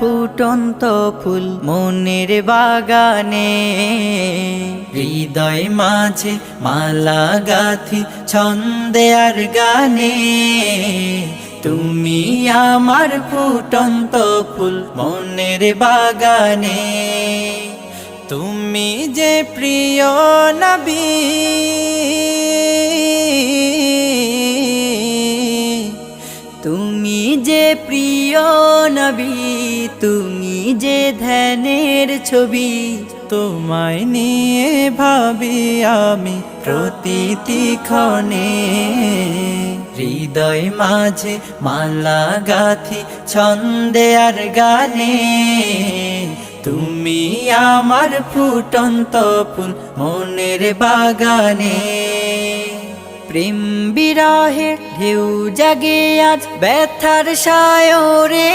ফুটন্ত ফুল মনের বাগানে, হৃদয় মাঝে মালা গাথি ছন্দে আর গানে। তুমি আমার ফুটন্ত ফুল মনের বাগানে, তুমি যে প্রিয় নবী, তুমি যে প্রিয় নবী, তুমি যে ধ্যানের ছবি। তোমায় নিয়ে ভাবি আমি প্রতিটি ক্ষণে, হৃদয় মাঝে মালা গাথি ছন্দে আর গানে। তুমি আমার ফুটন্ত ফুল মনের বাগানে। প্রেম বিরহে ঢেউ জাগে আজ ব্যথার সায়রে।